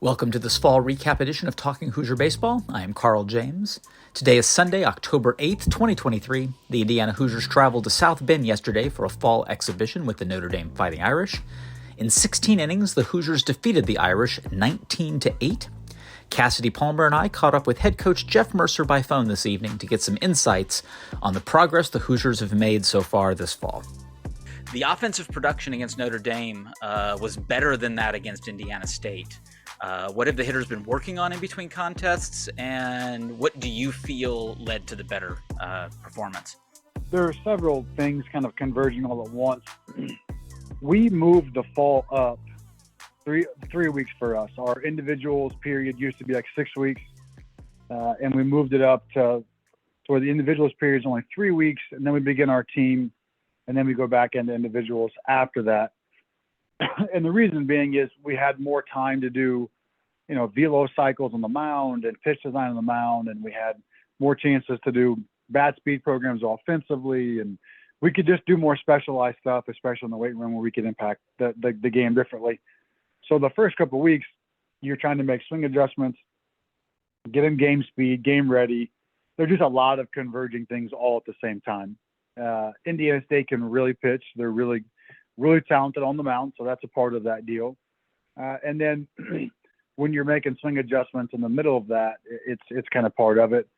Welcome to this fall recap edition of Talking Hoosier Baseball. I am Carl James. Today is Sunday, October 8th, 2023. The Indiana Hoosiers traveled to South Bend yesterday for a fall exhibition with the Notre Dame Fighting Irish. In 16 innings, the Hoosiers defeated the Irish 19-8. Cassidy Palmer and I caught up with head coach Jeff Mercer by phone this evening to get some insights on the progress the Hoosiers have made so far this fall. The offensive production against Notre Dame was better than that against Indiana State. What have the hitters been working on in between contests, and what do you feel led to the better performance? There are several things kind of converging all at once. We moved the fall up three weeks for us. Our individuals period used to be like 6 weeks, and we moved it up to where the individuals period is only 3 weeks, and then we begin our team, and then we go back into individuals after that. And the reason being is we had more time to do, velo cycles on the mound and pitch design on the mound, and we had more chances to do bat speed programs offensively, and we could just do more specialized stuff, especially in the weight room where we could impact the game differently. So the first couple of weeks, you're trying to make swing adjustments, get in game speed, game ready. There's just a lot of converging things all at the same time. Indiana State can really pitch. They're really talented on the mound, so that's a part of that deal. And then when you're making swing adjustments in the middle of that, it's kind of part of it.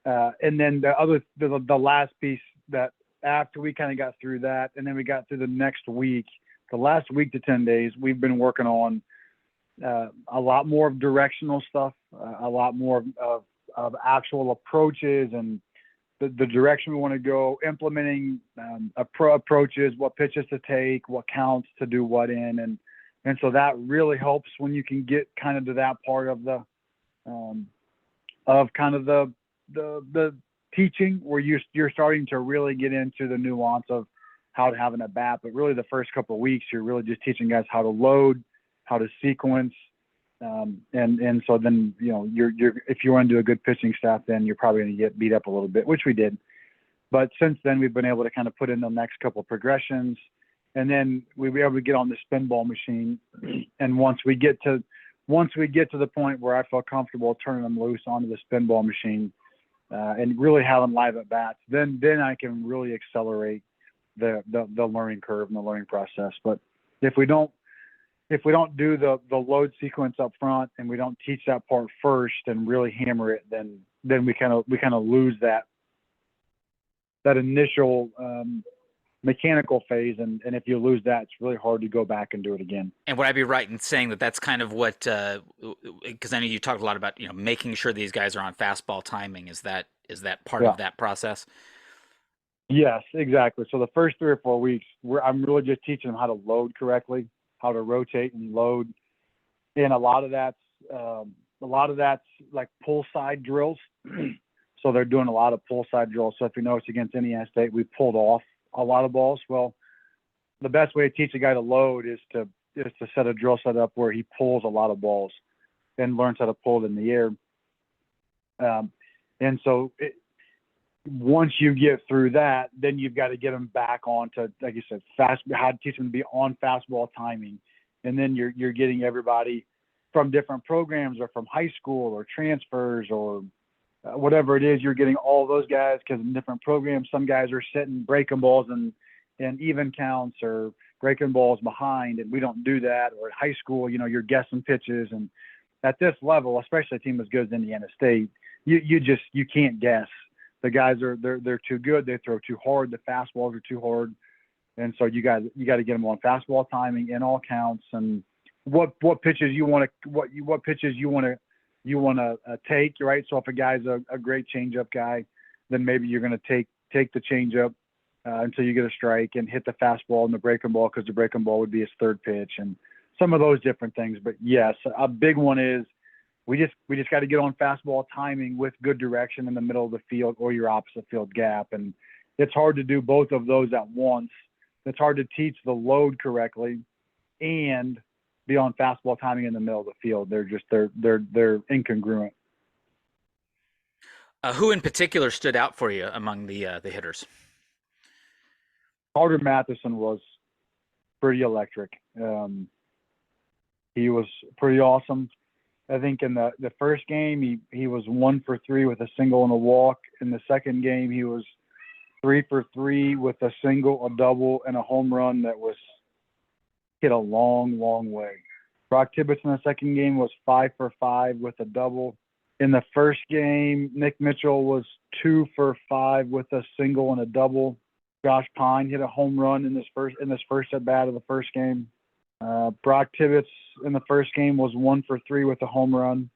And then the last piece, that after we kind of got through that, and then we got through the next week, the last week to 10 days, we've been working on a lot more of directional stuff, a lot more of actual approaches and the direction we want to go, implementing approaches, what pitches to take, what counts to do what in. And so that really helps when you can get kind of to that part of the teaching where you're starting to really get into the nuance of how to have an at bat. But really the first couple of weeks, you're really just teaching guys how to load, how to sequence. And so then, you're if you want to do a good pitching staff, then you're probably going to get beat up a little bit, which we did. But since then, we've been able to kind of put in the next couple of progressions, and then we'll be able to get on the spin ball machine. And once we get to the point where I feel comfortable turning them loose onto the spin ball machine and really having live at bats, then I can really accelerate the learning curve and the learning process. But if we don't do the load sequence up front and we don't teach that part first and really hammer it, then we kind of lose that initial mechanical phase. And if you lose that, it's really hard to go back and do it again. And would I be right in saying that that's kind of what, because I know you talked a lot about, making sure these guys are on fastball timing. Is that part of that process? Yes, exactly. So the first 3 or 4 weeks, I'm really just teaching them how to load correctly, how to rotate and load. And a lot of that's like pull side drills. So they're doing a lot of pull side drills. So if you notice against Indiana State, we pulled off a lot of balls. Well, the best way to teach a guy to load is to set a drill set up where he pulls a lot of balls and learns how to pull it in the air. And so once you get through that, then you've got to get them back onto, like you said, how to teach them to be on fastball timing. And then you're getting everybody from different programs or from high school or transfers or whatever it is. You're getting all those guys because in different programs, some guys are sitting breaking balls and even counts or breaking balls behind, and we don't do that. Or at high school, you're guessing pitches. And at this level, especially a team as good as Indiana State, you can't guess. The guys they're too good. They throw too hard. The fastballs are too hard, and so you got to get them on fastball timing in all counts and what pitches you want to take. Right. So if a guy's a great changeup guy, then maybe you're going to take the changeup until you get a strike and hit the fastball and the breaking ball because the breaking ball would be his third pitch and some of those different things. But yes, a big one is. We just got to get on fastball timing with good direction in the middle of the field or your opposite field gap. And it's hard to do both of those at once. It's hard to teach the load correctly and be on fastball timing in the middle of the field. They're incongruent. Who in particular stood out for you among the hitters? Carter Matheson was pretty electric. He was pretty awesome. I think in the first game, he was 1 for 3 with a single and a walk. In the second game, he was 3 for 3 with a single, a double, and a home run that was hit a long, long way. Brock Tibbetts in the second game was 5 for 5 with a double. In the first game, Nick Mitchell was 2 for 5 with a single and a double. Josh Pine hit a home run in this first at bat of the first game. Brock Tibbetts in the first game was 1 for 3 with a home run.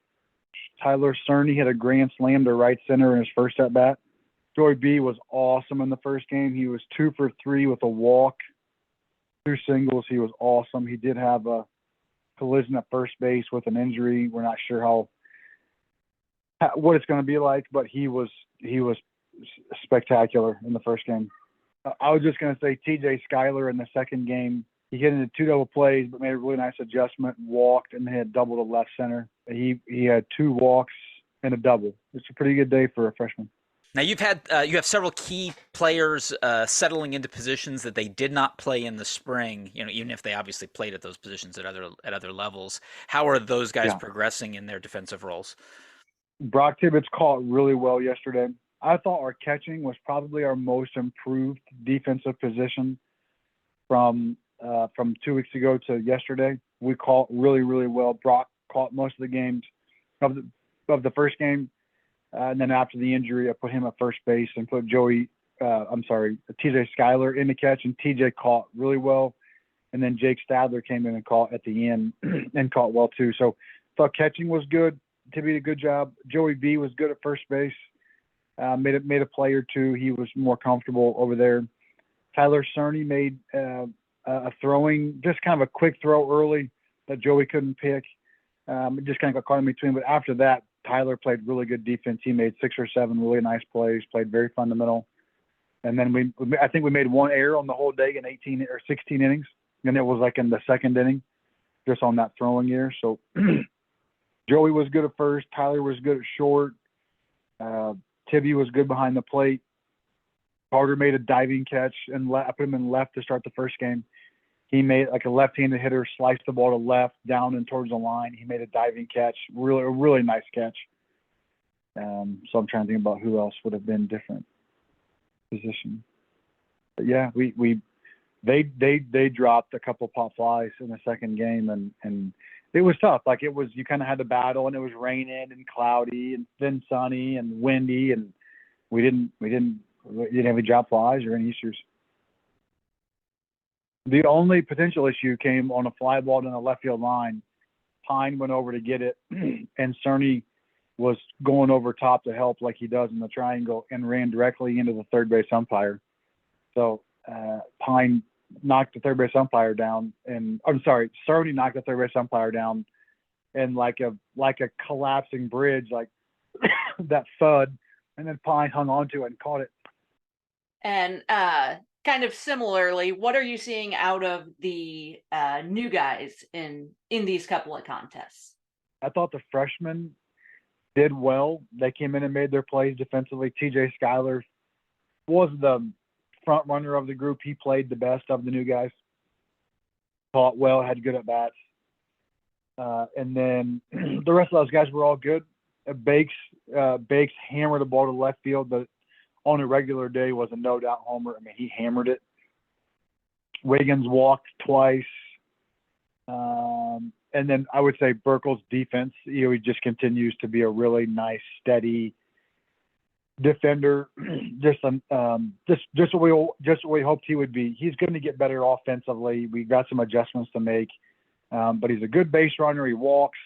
Tyler Cerny hit a grand slam to right center in his first at bat. Joey B was awesome in the first game. He was 2 for 3 with a walk, 2 singles. He was awesome. He did have a collision at first base with an injury. We're not sure what it's going to be like, but he was spectacular in the first game. I was just going to say TJ Schuyler in the second game. He hit into 2 double plays, but made a really nice adjustment, walked, and then had double to left center. He had 2 walks and a double. It's a pretty good day for a freshman. Now you have several key players settling into positions that they did not play in the spring. Even if they obviously played at those positions at other levels. How are those guys progressing in their defensive roles? Brock Tibbetts caught really well yesterday. I thought our catching was probably our most improved defensive position from 2 weeks ago to yesterday. We caught really, really well. Brock caught most of the games of the first game. And then after the injury, I put him at first base and put TJ Schuyler in the catch, and TJ caught really well. And then Jake Stadler came in and caught at the end and caught well too. So I thought catching was good. Tibby did a good job. Joey B was good at first base. Made a play or two. He was more comfortable over there. Tyler Cerny made a throwing, just kind of a quick throw early that Joey couldn't pick. It just kind of got caught in between. But after that, Tyler played really good defense. He made 6 or 7 really nice plays, played very fundamental. And then I think we made 1 error on the whole day in 18 or 16 innings. And it was like in the second inning, just on that throwing year. So Joey was good at first. Tyler was good at short. Tibby was good behind the plate. Carter made a diving catch, and I put him in left to start the first game. He made like a left-handed hitter, sliced the ball to left, down and towards the line. He made a diving catch, a really nice catch. So I'm trying to think about who else would have been different position. But yeah, they dropped a couple pop flies in the second game, and it was tough. Like you kind of had to battle, and it was raining and cloudy and then sunny and windy, and we didn't have any drop flies or any issues. The only potential issue came on a fly ball down the left field line. Pine went over to get it, and Cerny was going over top to help like he does in the triangle and ran directly into the third base umpire. So Pine knocked the third base umpire down, and Cerny knocked the third base umpire down, and like a collapsing bridge, like that thud, and then Pine hung onto it and caught it. And kind of similarly, what are you seeing out of the new guys in these couple of contests? I thought the freshmen did well. They came in and made their plays defensively. TJ Schuyler was the front runner of the group. He played the best of the new guys. Caught well, had good at bats. And then the rest of those guys were all good. Bakes hammered the ball to left field, but on a regular day was a no-doubt homer. I mean, he hammered it. Wiggins walked twice. And then I would say Burkle's defense, he just continues to be a really nice, steady defender. just what we hoped he would be. He's going to get better offensively. We've got some adjustments to make. But he's a good base runner. He walks.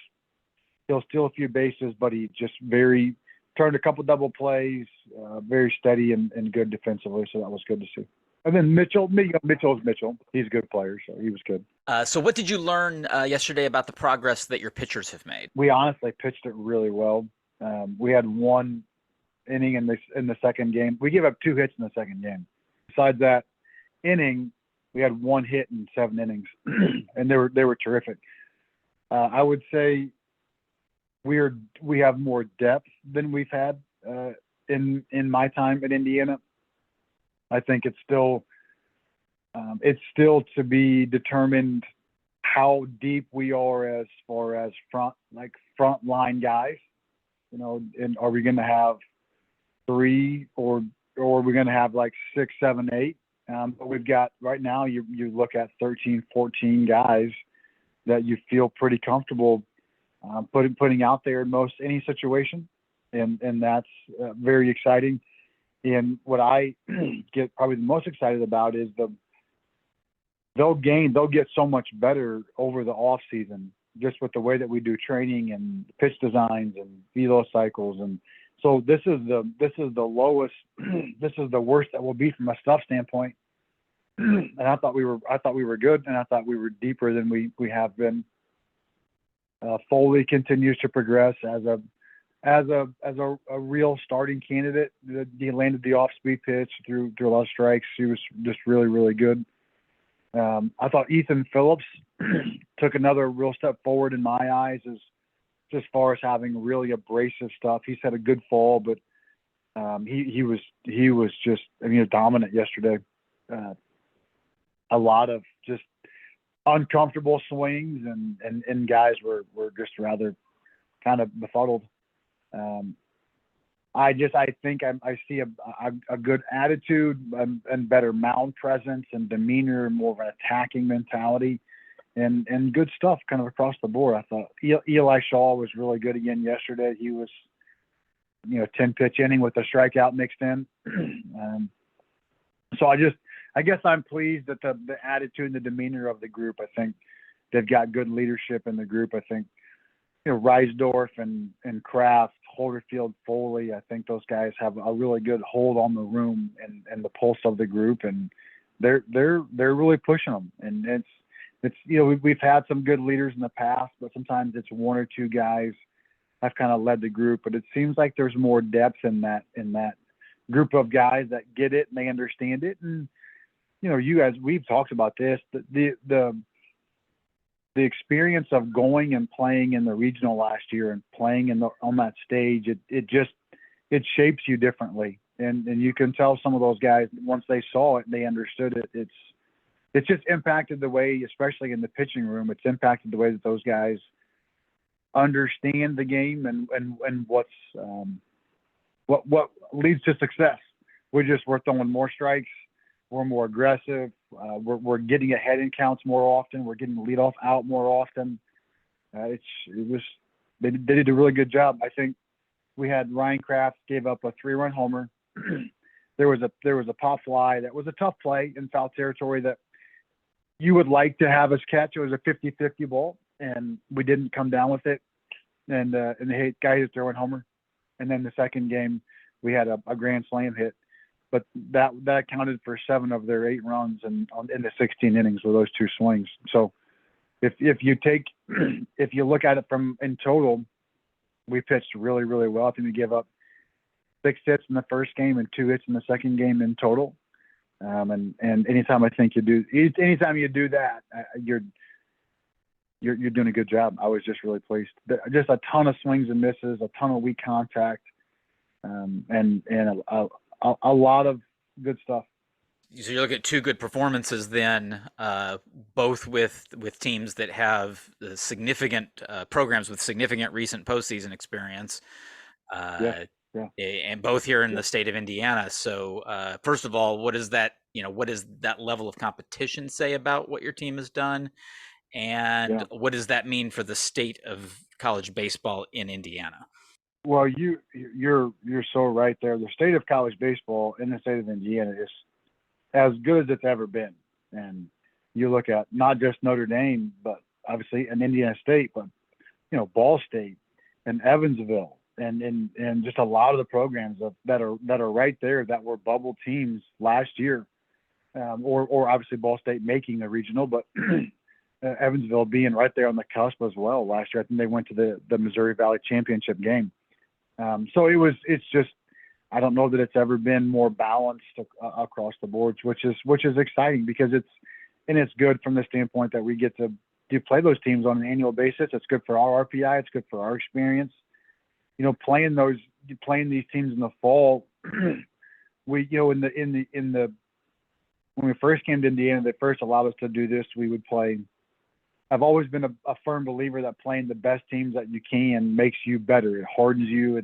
He'll steal a few bases, but he just turned a couple double plays, very steady and good defensively, so that was good to see. And then Mitchell's Mitchell. He's a good player, so he was good. So what did you learn yesterday about the progress that your pitchers have made? We honestly pitched it really well. We had 1 inning in the second game. We gave up 2 hits in the second game. Besides that inning, we had 1 hit in 7 innings, and they were terrific. I would say we have more depth than we've had in my time at Indiana. I think it's still to be determined how deep we are as far as front front line guys, and are we going to have 3 or are we going to have like 6, 7, 8? But we've got right now, you look at 13, 14 guys that you feel pretty comfortable putting out there in most any situation. And that's very exciting. And what I get probably the most excited about is they'll get so much better over the off season, just with the way that we do training and pitch designs and velo cycles. And so this is the lowest, this is the worst that will be from a stuff standpoint. And I thought we were good, and I thought we were deeper than we have been. Foley continues to progress as a real starting candidate. He landed the off-speed pitch through a lot of strikes. He was just really, really good. I thought Ethan Phillips took another real step forward in my eyes as far as having really abrasive stuff. He's had a good fall, but he was just, dominant yesterday. A lot of just uncomfortable swings, and guys were just rather kind of befuddled. I think I see a good attitude and better mound presence and demeanor, more of an attacking mentality, and good stuff kind of across the board. I thought Eli Shaw was really good again yesterday. He was, 10 pitch inning with a strikeout mixed in. So I guess I'm pleased that the attitude and the demeanor of the group. I think they've got good leadership in the group. I think, Reisdorf and Kraft, Holderfield, Foley, I think those guys have a really good hold on the room and the pulse of the group, and they're really pushing them. And it's we've had some good leaders in the past, but sometimes it's 1 or 2 guys have kind of led the group. But it seems like there's more depth in that group of guys that get it and they understand it. And you guys, we've talked about this. The experience of going and playing in the regional last year and playing on that stage, it shapes you differently. And you can tell some of those guys, once they saw it and they understood it, it's just impacted the way, especially in the pitching room, it's impacted the way that those guys understand the game and what leads to success. We're throwing more strikes. We're more aggressive. We're getting ahead in counts more often. We're getting the leadoff out more often. They did a really good job. I think we had Ryan Kraft gave up a 3-run homer. There was a pop fly that was a tough play in foul territory that you would like to have us catch. It was a 50-50 ball, and we didn't come down with it. And the guy hit a 3-run homer. And then the second game, we had a grand slam hit. But that counted for 7 of their 8 runs in the 16 innings with those 2 swings. So if you look at it in total, we pitched really, really well. I think we gave up 6 hits in the first game and 2 hits in the second game in total. And anytime you do that, you're doing a good job. I was just really pleased. Just a ton of swings and misses, a ton of weak contact, and a lot of good stuff. So you look at 2 good performances then, both with teams that have significant programs with significant recent postseason experience, Yeah. and both here in the state of Indiana. So first of all, what does that level of competition say about what your team has done, and what does that mean for the state of college baseball in Indiana? Well, you're so right there. The state of college baseball in the state of Indiana is as good as it's ever been. And you look at not just Notre Dame, but obviously an Indiana State, but Ball State and Evansville and just a lot of the programs that are right there that were bubble teams last year, or obviously Ball State making the regional, but Evansville being right there on the cusp as well last year. I think they went to the Missouri Valley Championship game. So it's just, I don't know that it's ever been more balanced across the board, which is exciting because it's good from the standpoint that we get to play those teams on an annual basis. It's good for our RPI. It's good for our experience. Playing these teams in the fall, when we first came to Indiana, they first allowed us to do this. We would play I've always been a firm believer that playing the best teams that you can makes you better. It hardens you.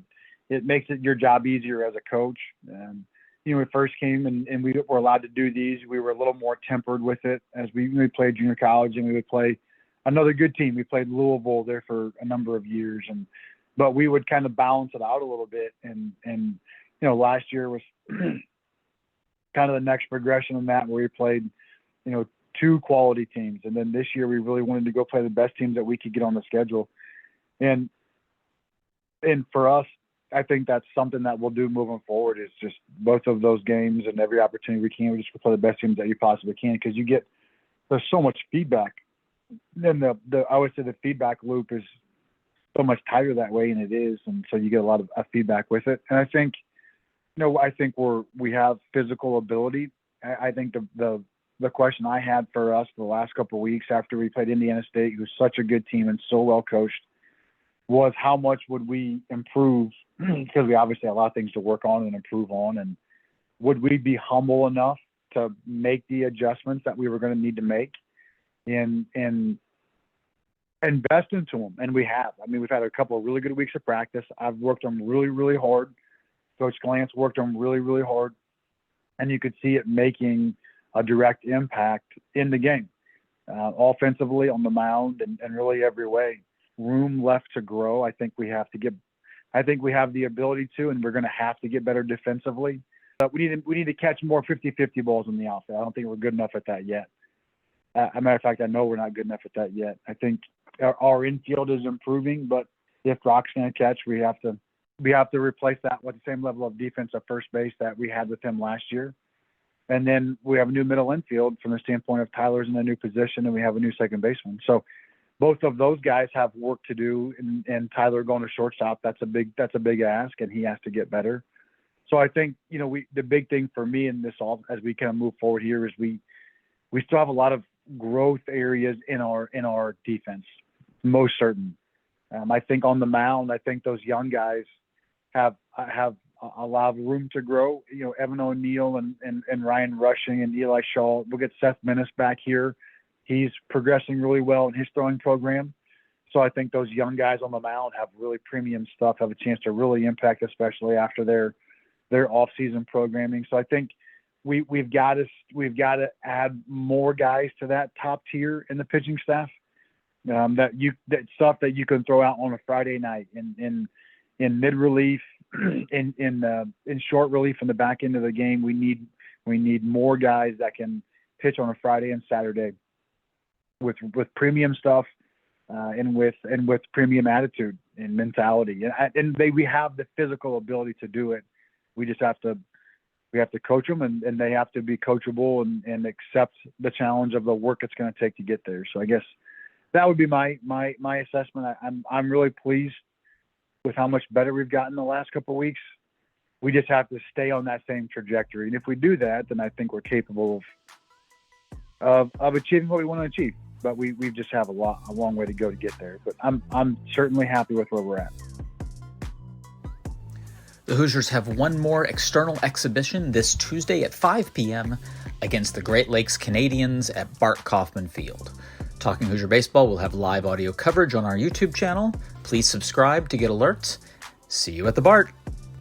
It makes it your job easier as a coach. And, we first came and we were allowed to do these. We were a little more tempered with it as we played junior college, and we would play another good team. We played Louisville there for a number of years, but we would kind of balance it out a little bit. And last year was kind of the next progression in that, where we played, 2 quality teams. And then this year we really wanted to go play the best teams that we could get on the schedule. And for us, I think that's something that we'll do moving forward, is just both of those games and every opportunity we can, we just play the best teams that you possibly can, because there's so much feedback. Then I would say the feedback loop is so much tighter that way, and it is. And so you get a lot of feedback with it. And I think, we have physical ability. I think the question I had for us the last couple of weeks after we played Indiana State, who's such a good team and so well coached, was how much would we improve, because we obviously have a lot of things to work on and improve on, and would we be humble enough to make the adjustments that we were going to need to make and invest into them. And we have. I mean, we've had a couple of really good weeks of practice. I've worked them really, really hard. Coach Glantz worked them really, really hard, and you could see it making a direct impact in the game, offensively, on the mound, and really every way. Room left to grow. I think we have the ability to, and we're going to have to get better defensively. But we need to catch more 50-50 balls in the outfield. I don't think we're good enough at that yet. As a matter of fact, I know we're not good enough at that yet. I think our infield is improving, but if Brock's going to catch, we have to replace that with the same level of defense at first base that we had with him last year. And then we have a new middle infield from the standpoint of Tyler's in a new position, and we have a new second baseman. So both of those guys have work to do, and Tyler going to shortstop, that's a big ask, and he has to get better. So I think, the big thing for me in this, all as we kind of move forward here, is we still have a lot of growth areas in our defense, most certain. I think on the mound, I think those young guys have a lot of room to grow. Evan O'Neill and Ryan Rushing and Eli Shaw. We'll get Seth Menace back here. He's progressing really well in his throwing program. So I think those young guys on the mound have really premium stuff, have a chance to really impact, especially after their off-season programming. So I think we've got to add more guys to that top tier in the pitching staff. That stuff that you can throw out on a Friday night in mid relief, in short relief in the back end of the game. We need more guys that can pitch on a Friday and Saturday with premium stuff, and with premium attitude and mentality. And we have the physical ability to do it. We just have to coach them, and they have to be coachable and accept the challenge of the work it's going to take to get there. So I guess that would be my assessment. I'm really pleased with how much better we've gotten the last couple of weeks. We just have to stay on that same trajectory. And if we do that, then I think we're capable of achieving what we want to achieve. But we just have a long way to go to get there. But I'm certainly happy with where we're at. The Hoosiers have one more external exhibition this Tuesday at 5 p.m. against the Great Lakes Canadians at Bart Kaufman Field. Talking Hoosier Baseball will have live audio coverage on our YouTube channel. Please subscribe to get alerts. See you at the Bart.